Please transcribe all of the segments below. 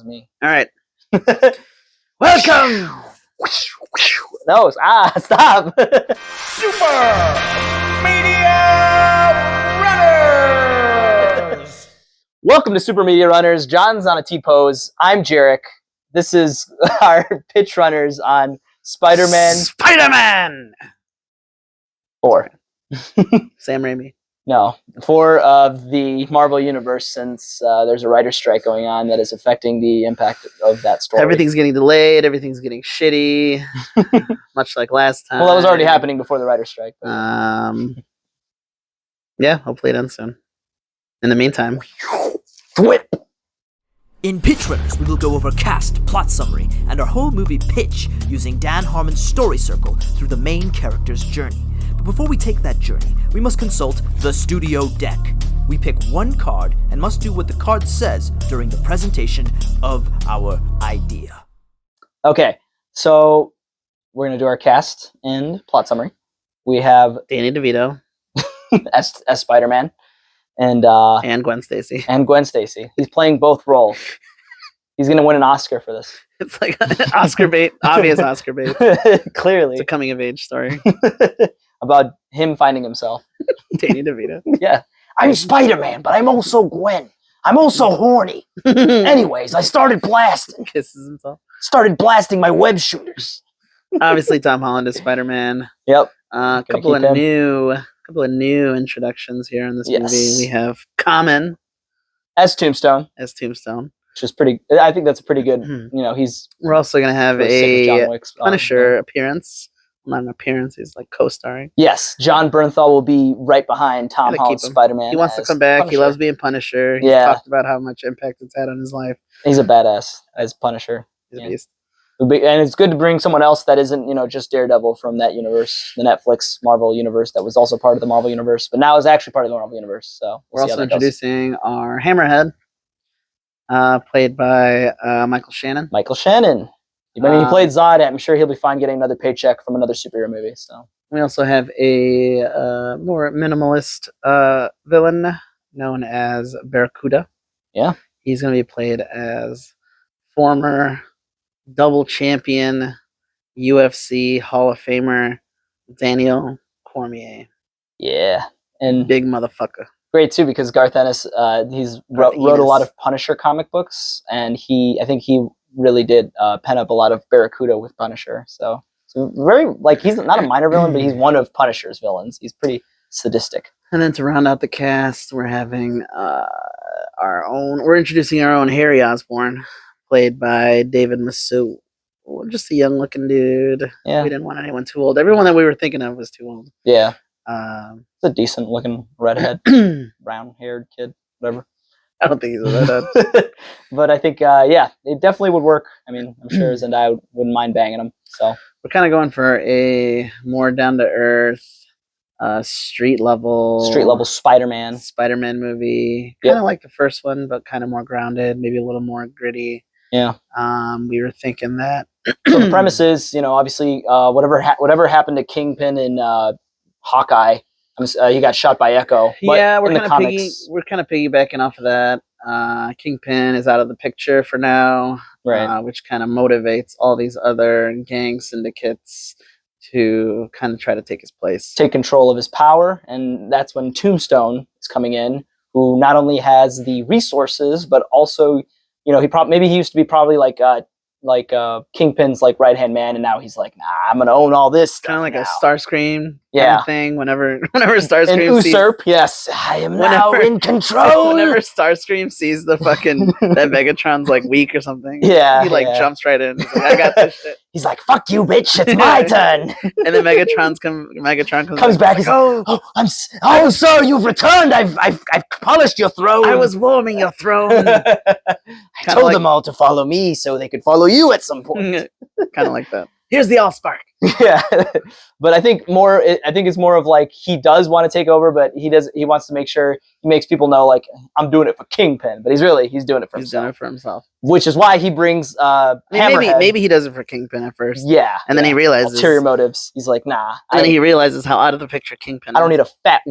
Me. All right. Welcome. No, stop. Super Media Runners. Welcome to Super Media Runners. John's on a T-pose. I'm Jarek. This is our pitch runners on Spider-Man. Spider-Man. 4. Sam Raimi. No, 4 of the Marvel Universe, since there's a writer's strike going on that is affecting the impact of that story. Everything's getting delayed. Everything's getting shitty. Much like last time. Well, that was already happening before the writer's strike. But yeah, hopefully it ends soon. In the meantime, whip. In Pitch Runners, we will go over cast, plot summary, and our whole movie pitch using Dan Harmon's story circle through the main character's journey. But before we take that journey, we must consult the studio deck. We pick one card and must do what the card says during the presentation of our idea. Okay, so we're going to do our cast and plot summary. We have Danny DeVito as Spider-Man and Gwen Stacy. And Gwen Stacy. He's playing both roles. He's going to win an Oscar for this. It's like Oscar bait, obvious Oscar bait. Clearly. It's a coming of age story. About him finding himself. Danny DeVito. Yeah. I'm Spider-Man, but I'm also Gwen. I'm also horny. Anyways, I started blasting. Kisses himself. Started blasting my web shooters. Obviously, Tom Holland is Spider-Man. Yep. A couple of new introductions here in this movie. We have Common as Tombstone. Which is pretty. I think that's a pretty good. We're also gonna have a Punisher appearance. Not an appearance. He's like co-starring. Yes, John Bernthal will be right behind Tom Holland's Spider-Man. He wants to come back. Punisher. He loves being Punisher. He's talked about how much impact it's had on his life. He's a badass as Punisher. He's a beast. And it's good to bring someone else that isn't, just Daredevil from that universe, the Netflix Marvel universe that was also part of the Marvel universe, but now is actually part of the Marvel universe. So we're also introducing our Hammerhead, played by Michael Shannon. Michael Shannon. I mean, he played Zod. I'm sure he'll be fine getting another paycheck from another superhero movie. So we also have a more minimalist villain known as Barracuda. Yeah, he's going to be played as former double champion UFC Hall of Famer Daniel Cormier. Yeah, and big motherfucker. Great too, because Garth Ennis, he's wrote a lot of Punisher comic books, and I think he really did pen up a lot of Barracuda with Punisher. So very he's not a minor villain, but he's one of Punisher's villains. He's pretty sadistic. And then to round out the cast, we're having we're introducing our own Harry Osborn, played by David Massou. Just a young looking dude. Yeah. We didn't want anyone too old. Everyone that we were thinking of was too old. Yeah. It's a decent looking redhead, brown haired kid, whatever. I don't think he's a redhead. But I think, it definitely would work. I mean, I'm sure Zendaya wouldn't mind banging him. So we're kind of going for a more down to earth, street level Spider-Man movie. Kind of like the first one, but kind of more grounded, maybe a little more gritty. Yeah. We were thinking that. So the premise is, obviously, whatever happened to Kingpin in Hawkeye. He got shot by Echo. Yeah, we're kind of piggybacking off of that. Kingpin is out of the picture for now, right? Which kind of motivates all these other gang syndicates to kind of try to take his place, take control of his power, and that's when Tombstone is coming in, who not only has the resources but also, he used to be probably like Kingpin's right-hand man, and now he's like, nah, I'm gonna own all this stuff. Kind of like now. A Starscream kind of thing. Whenever Starscream and Usurp, yes, I am now in control. Whenever Starscream sees the fucking that Megatron's weak or something, he jumps right in. He's like, I got this shit. He's like, fuck you, bitch, it's my turn. And then Megatron comes back. He's like, sir, you've returned. I've polished your throne. I was warming your throne. I told them all to follow me so they could follow you at some point. Kind of like that. Here's the Allspark. Yeah, but I think it's more of he does want to take over, but he wants to make sure he makes people know I'm doing it for Kingpin, but he's doing it for himself. He's doing it for himself, which is why he brings maybe he does it for Kingpin at first. Yeah, and then he realizes ulterior motives. He's like, nah. And then he realizes how out of the picture Kingpin. I don't need a fat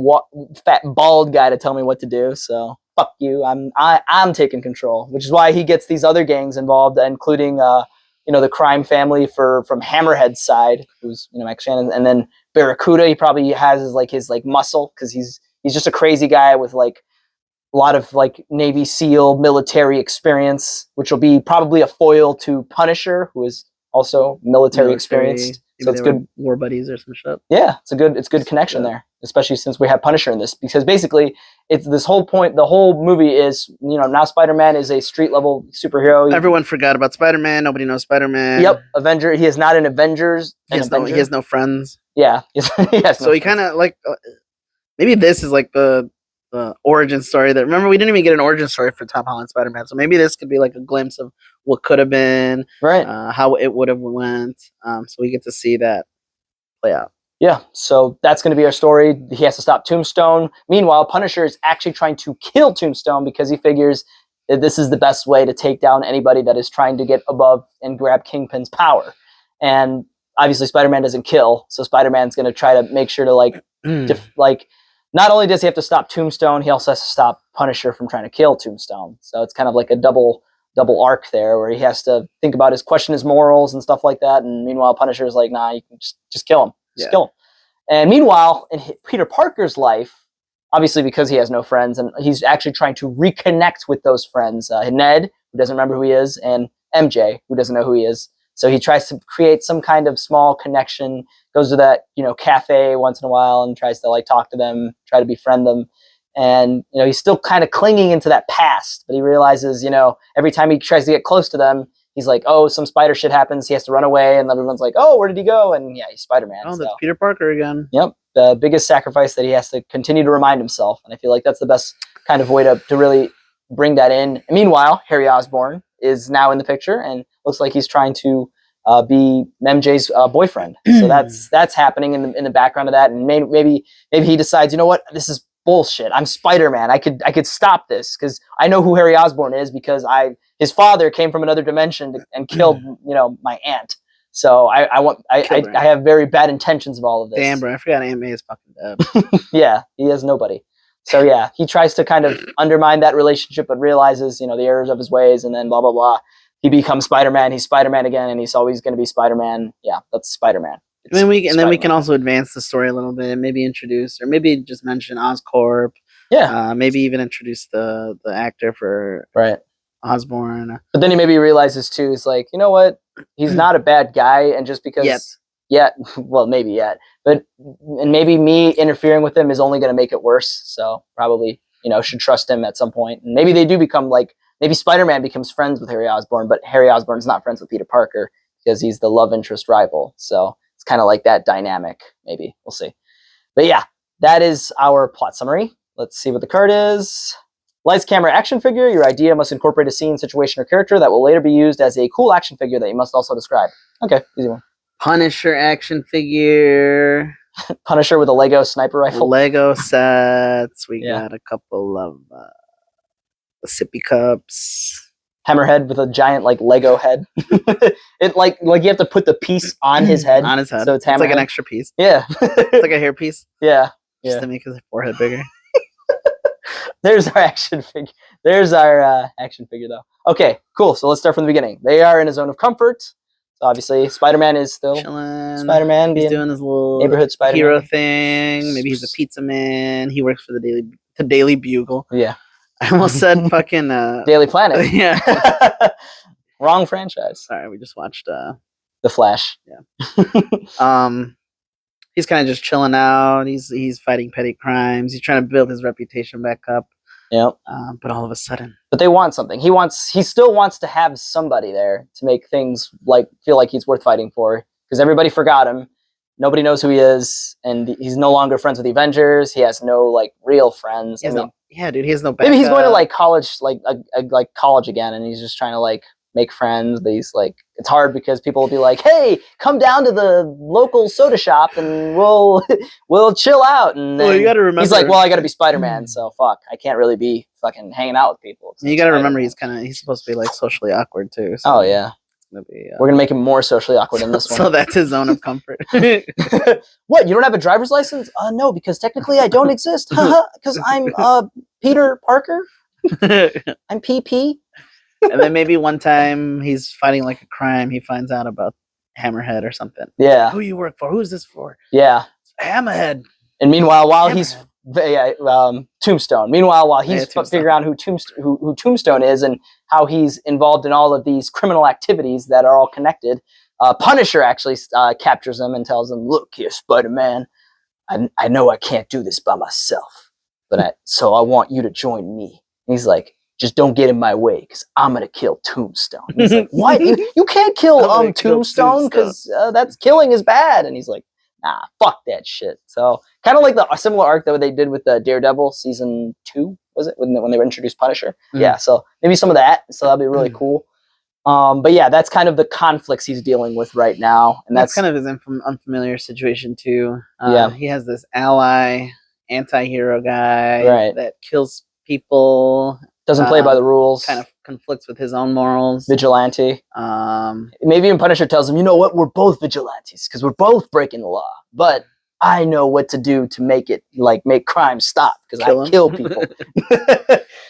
bald guy to tell me what to do. So fuck you, I'm taking control, which is why he gets these other gangs involved, including the crime family from Hammerhead's side, who's Max Shannon, and then Barracuda. He probably has his muscle, because he's just a crazy guy with like a lot of like Navy SEAL military experience, which will be probably a foil to Punisher, who is also military experienced. So it's good, war buddies or some shit. Yeah, it's good connection there, especially since we have Punisher in this, because basically it's this whole point. The whole movie is now Spider-Man is a street level superhero. Everyone forgot about Spider-Man. Nobody knows Spider-Man. Yep, Avenger. He is not an Avengers. He has no friends. Yeah, so he kind of like maybe this is like the origin story. That remember we didn't even get an origin story for Tom Holland Spider-Man. So maybe this could be like a glimpse of what could have been, right? How it would have went. So we get to see that play out. Yeah, so that's going to be our story. He has to stop Tombstone. Meanwhile, Punisher is actually trying to kill Tombstone because he figures that this is the best way to take down anybody that is trying to get above and grab Kingpin's power. And obviously Spider-Man doesn't kill, so Spider-Man's going to try to make sure to not only does he have to stop Tombstone, he also has to stop Punisher from trying to kill Tombstone. So it's kind of like a double arc there, where he has to think about question his morals and stuff like that. And meanwhile, Punisher is like, nah, you can just kill him. Just kill him. And meanwhile, in Peter Parker's life, obviously because he has no friends, and he's actually trying to reconnect with those friends, Ned, who doesn't remember who he is, and MJ, who doesn't know who he is. So he tries to create some kind of small connection, goes to that, cafe once in a while and tries to talk to them, try to befriend them. And, he's still kind of clinging into that past, but he realizes, every time he tries to get close to them, he's like, oh, some spider shit happens. He has to run away. And everyone's like, oh, where did he go? And yeah, he's Spider-Man. Oh, that's Peter Parker again. Yep. The biggest sacrifice that he has to continue to remind himself. And I feel like that's the best kind of way to really bring that in. And meanwhile, Harry Osborn is now in the picture and looks like he's trying to be MJ's boyfriend. So that's happening in the background of that. And maybe he decides, you know what, this is bullshit. I'm Spider-Man. I could stop this because I know who Harry Osborn is, because his father came from another dimension and killed my aunt. So I have very bad intentions of all of this. Damn, bro, I forgot Aunt May is fucking dead. Yeah, he has nobody. So yeah, he tries to kind of undermine that relationship, but realizes the errors of his ways, and then blah blah blah. He becomes Spider-Man. He's Spider-Man again, and he's always going to be Spider-Man. Yeah, that's Spider-Man. And then we can also advance the story a little bit, maybe introduce, or maybe just mention Oscorp. Yeah. Maybe even introduce the actor for Osborn. But then he maybe realizes too, he's like, you know what? He's not a bad guy, and just because but maybe me interfering with him is only going to make it worse. So probably should trust him at some point. And maybe they do become maybe Spider-Man becomes friends with Harry Osborn, but Harry Osborn's not friends with Peter Parker because he's the love interest rival. So it's kind of like that dynamic. Maybe we'll see. But yeah, that is our plot summary. Let's see what the card is. Lights, camera, action figure. Your idea must incorporate a scene, situation, or character that will later be used as a cool action figure that you must also describe. Okay, easy one. Punisher action figure. Punisher with a Lego sniper rifle. Lego sets. We got a couple of sippy cups. Hammerhead with a giant Lego head. It you have to put the piece on his head. On his head. So it's like an extra piece. Yeah. It's like a hair piece. Yeah. Just to make his forehead bigger. There's our action figure. There's our action figure, though. Okay, cool. So let's start from the beginning. They are in a zone of comfort. So obviously, Spider-Man is still chilling. Spider-Man, he's doing his little neighborhood Spider-Man hero thing. Maybe he's a pizza man. He works for the Daily Bugle. Yeah. I almost said fucking Daily Planet. Yeah. Wrong franchise. Sorry, we just watched The Flash. Yeah. He's kind of just chilling out. He's fighting petty crimes. He's trying to build his reputation back up. Yep. But all of a sudden, they want something. He still wants to have somebody there to make things feel like he's worth fighting for, because everybody forgot him. Nobody knows who he is, and he's no longer friends with the Avengers. He has no real friends. Yeah, dude, he has no backup. Maybe he's going to college, college again, and he's just trying to make friends. But he's it's hard because people will be like, "Hey, come down to the local soda shop and we'll chill out." And then you got to remember, he's like, "Well, I got to be Spider-Man, so fuck, I can't really be fucking hanging out with people." You got to remember, he's supposed to be socially awkward too. So oh yeah. We're gonna make him more socially awkward in this one. So that's his zone of comfort. What? You don't have a driver's license? No, because technically I don't exist. Because I'm Peter Parker. I'm PP. And then maybe one time he's fighting like a crime, he finds out about Hammerhead or something. Yeah. Who you work for? Who's this for? Yeah. Hammerhead. And meanwhile, while he's Tombstone. Meanwhile, while he's figuring out who Tombstone is and how he's involved in all of these criminal activities that are all connected, Punisher actually captures him and tells him, "Look here, Spider-Man. I know I can't do this by myself, but so I want you to join me." And he's like, "Just don't get in my way, because I'm gonna kill Tombstone." And he's like, "What? You can't kill Tombstone because that's killing is bad." And he's like, "Nah, fuck that shit." So kind of like a similar arc that they did with the Daredevil season 2, was it when they introduced Punisher? Mm-hmm. Yeah, so maybe some of that. So that'd be really cool. But yeah, that's kind of the conflicts he's dealing with right now, and that's kind of his unfamiliar situation too. Yeah, he has this ally, anti-hero guy that kills people. Doesn't play by the rules. Kind of conflicts with his own morals. Vigilante. Maybe even Punisher tells him, "You know what? We're both vigilantes because we're both breaking the law. But I know what to do to make crime stop because I kill people."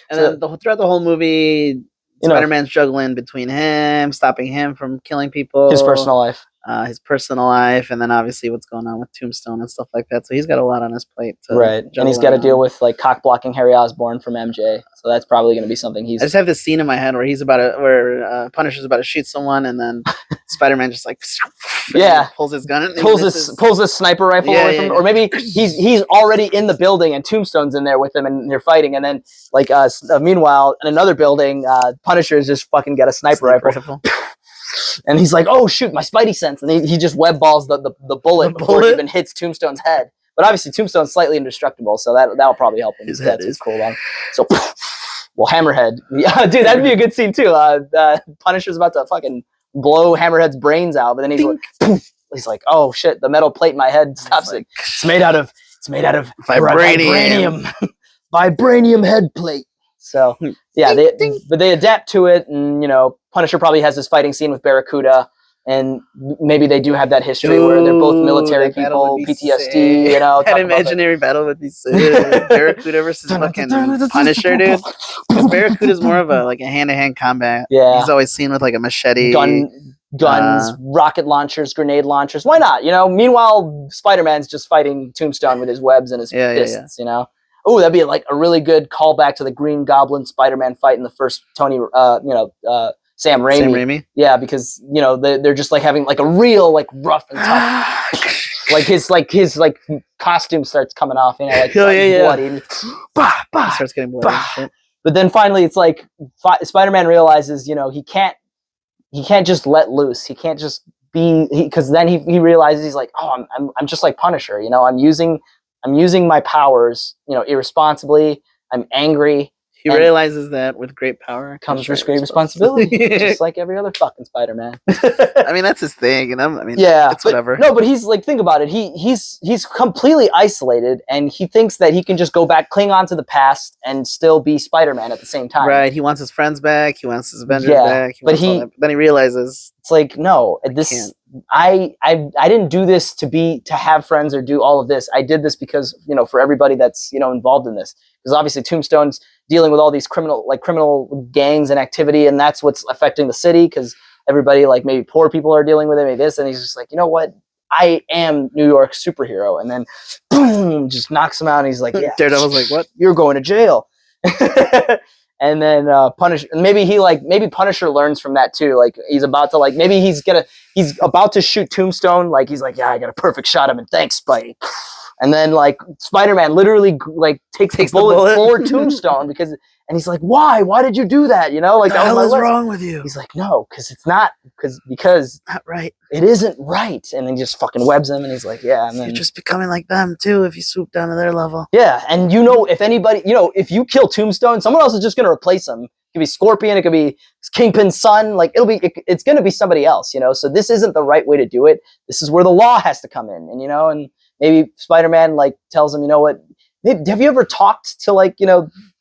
And then throughout the whole movie, Spider-Man's juggling between him, stopping him from killing people. His personal life. And then obviously what's going on with Tombstone and stuff like that. So he's got a lot on his plate. And he's got to deal with cock blocking Harry Osborn from MJ. So that's probably going to be something I just have this scene in my head where Punisher's about to shoot someone, and then Spider-Man just pulls his gun, and pulls his sniper rifle away from him. Or maybe he's already in the building and Tombstone's in there with him and they're fighting, and then meanwhile in another building, Punisher's just fucking got a sniper rifle. And he's like, "Oh shoot, my Spidey sense!" And he just web balls the bullet before it even hits Tombstone's head. But obviously, Tombstone's slightly indestructible, so that'll probably help him. His head is cool. So, well, Hammerhead, yeah, dude, that'd be a good scene too. Punisher's about to fucking blow Hammerhead's brains out, but then he's like, "Oh shit, the metal plate in my head stops it. It's made out of vibranium, vibranium head plate." So yeah, they adapt to it, and Punisher probably has this fighting scene with Barracuda, and maybe they do have that history where they're both military people, PTSD. That imaginary battle would be sick. Barracuda versus fucking Punisher, dude. Because Barracuda's more of a hand-to-hand combat. Yeah, he's always seen with a machete, guns, rocket launchers, grenade launchers. Why not? Meanwhile, Spider-Man's just fighting Tombstone with his webs and his fists. Oh, that'd be a really good callback to the Green Goblin Spider-Man fight in the first Sam Raimi. Sam Raimi? Yeah, because they're just having a real rough and tough. his costume starts coming off, bloody. And he starts getting bloody. But then finally, it's Spider-Man realizes he can't just let loose. He can't just be because then he realizes he's like, "Oh, I'm just like Punisher. I'm using my powers, irresponsibly. I'm angry." He realizes that with great power comes great responsibility, just like every other fucking Spider-Man. I mean, that's his thing, it's whatever. No, but he's think about it. He's completely isolated, and he thinks that he can just go back, cling on to the past, and still be Spider-Man at the same time. Right? He wants his friends back. He wants his Avengers back. But then he realizes it's no, I didn't do this to have friends or do all of this. I did this because for everybody that's involved in this, because obviously Tombstone's dealing with all these criminal gangs and activity, and that's what's affecting the city because everybody maybe poor people are dealing with it, maybe this, and he's just like, "You know what? I am New York superhero," and then boom, just knocks him out, and he's like, "Yeah." Daredevil's like, "What? You're going to jail." And then Punisher, maybe Punisher learns from that too. He's about to maybe he's about to shoot Tombstone. He's like, "Yeah, I got a perfect shot of him, and thanks, Spidey." And then Spider-Man literally takes the bullet for Tombstone and he's like, "Why? Why did you do that?" What the hell is wrong with you? He's like, "No, because it's not because not right. It isn't right." And then he just fucking webs him, and he's like, "Yeah." And then you're just becoming like them too if you swoop down to their level. Yeah, and if anybody, if you kill Tombstone, someone else is just gonna replace him. It could be Scorpion, it could be Kingpin's son. It's gonna be somebody else. So this isn't the right way to do it. This is where the law has to come in, and maybe Spider-Man tells him, "You know what? Have you ever talked to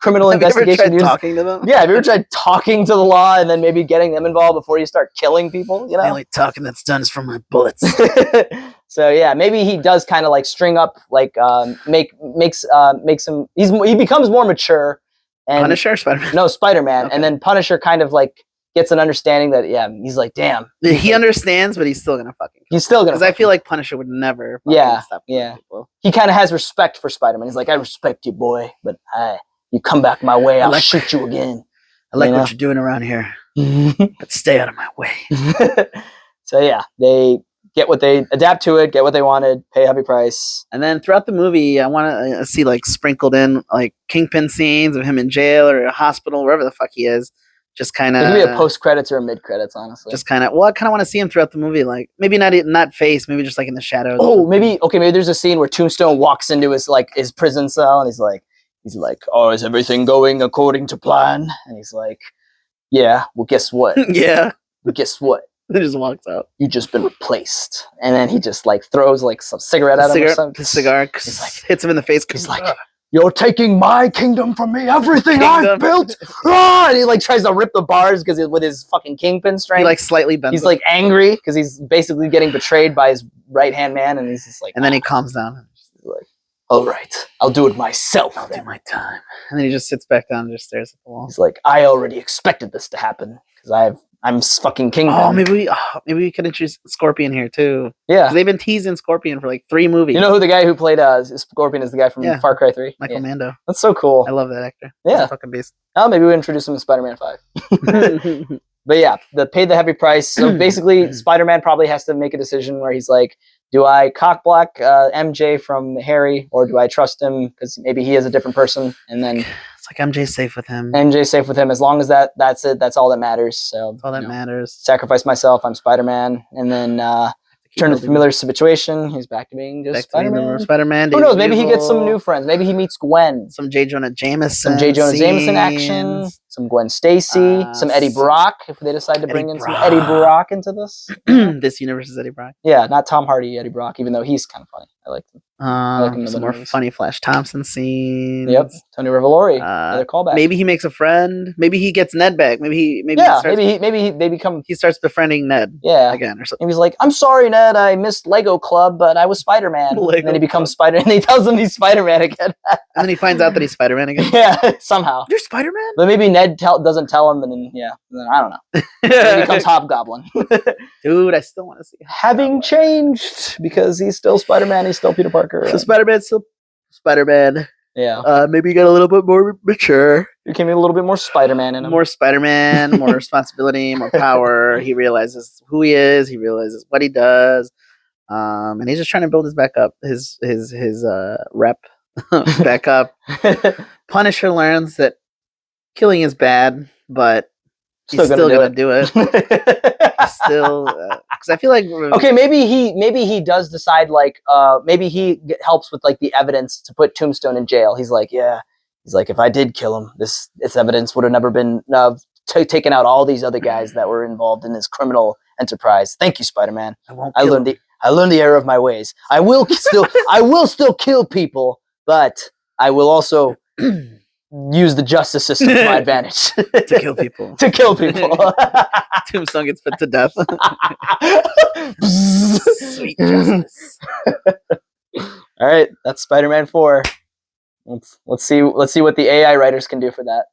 criminal investigation?" Have you ever tried talking to them? Yeah, have you ever tried talking to the law and then maybe getting them involved before you start killing people? The only talking that's done is from my bullets. So yeah, maybe he does kind of string up makes him he becomes more mature And Punisher or Spider-Man? No, Spider-Man. Okay. And then Punisher kind of like gets an understanding that he's like, damn. He understands, but he's still gonna fucking. He's still gonna. Because I feel like Punisher would never. Stop people. He kind of has respect for Spider-Man. He's like, I respect you, boy, but you come back my way, I'll shoot you again. I like what you're doing around here, but stay out of my way. So yeah, they adapt to it, get what they wanted, pay a heavy price. And then throughout the movie, I want to see like sprinkled in like Kingpin scenes of him in jail or a hospital, wherever the fuck he is. Just kind of. It could be a post credits or a mid credits, honestly. Just kind of. Well, I kind of want to see him throughout the movie, like maybe not face, maybe just like in the shadows. Oh, maybe there's a scene where Tombstone walks into his prison cell and he's like, oh, is everything going according to plan? And he's like, yeah. Well, guess what? Yeah. Well, guess what? He just walks out. You just been replaced. And then he just like throws like some cigarette at him or something. Cigar. He's like, hits him in the face. He's like, you're taking my kingdom from me. Everything I've built. And he like tries to rip the bars because with his fucking Kingpin strength. He like slightly bends. He's like angry because he's basically getting betrayed by his right hand man, and he's just like. And then he calms down. He's like, all right, I'll do it myself. I'll do my time. And then he just sits back down and just stares at the wall. He's like, I already expected this to happen because I'm fucking Kingpin. Oh, maybe we could introduce Scorpion here too. Yeah, they've been teasing Scorpion for like 3 movies. You know who the guy who played Scorpion is? The guy from Far Cry 3. Michael Mando. That's so cool. I love that actor. Yeah, he's a fucking beast. Oh, maybe we introduce him in Spider-Man 5. But yeah, paid the heavy price. So basically, Spider-Man probably has to make a decision where he's like, do I cockblock MJ from Harry, or do I trust him because maybe he is a different person? And then it's like MJ's safe with him. MJ's safe with him as long as that's it. That's all that matters. So that's all that matters. Sacrifice myself. I'm Spider-Man, and then turn to the familiar situation. He's back to being just Spider-Man. Spider-Man. Who knows? Maybe he gets some new friends. Maybe he meets Gwen. Some J. Jonah Jameson. Some J. Jonah Jameson action. Some Gwen Stacy. Some Eddie Brock. If they decide to bring in some Eddie Brock into this. This universe is Eddie Brock. Yeah, not Tom Hardy, Eddie Brock, even though he's kind of funny. I like him. Some more funny Flash Thompson scenes. Yep. Tony Revolori. Another callback. Maybe he makes a friend. Maybe he gets Ned back. Maybe he starts befriending Ned. Yeah. Again or something. And he's like, I'm sorry, Ned. I missed Lego Club, but I was Spider-Man. And then he becomes Spider, and he tells him he's Spider-Man again. And then he finds out that he's Spider-Man again. Yeah, somehow. You're Spider-Man. But maybe Ned doesn't tell him, and then I don't know. He becomes Hobgoblin. Dude, I still want to see him. Having changed because he's still Spider-Man. He's still Peter Parker. So Spider-Man's still Spider-Man. Yeah. Maybe he got a little bit more mature. He became a little bit more Spider-Man in him. More Spider-Man, more responsibility, more power. He realizes who he is. He realizes what he does. And he's just trying to build his back up, his rep back up. Punisher learns that killing is bad, but he's still gonna do it. Still, because I feel like okay, maybe he does decide like maybe he helps with like the evidence to put Tombstone in jail. He's like, if I did kill him, this evidence would have never been taken out all these other guys that were involved in this criminal enterprise. Thank you, Spider-Man. I learned the error of my ways. I will still kill people, but I will also use the justice system to my advantage. To kill people. To kill people. Tombstone gets put to death. Sweet justice. All right, that's Spider-Man 4. Let's see what the AI writers can do for that.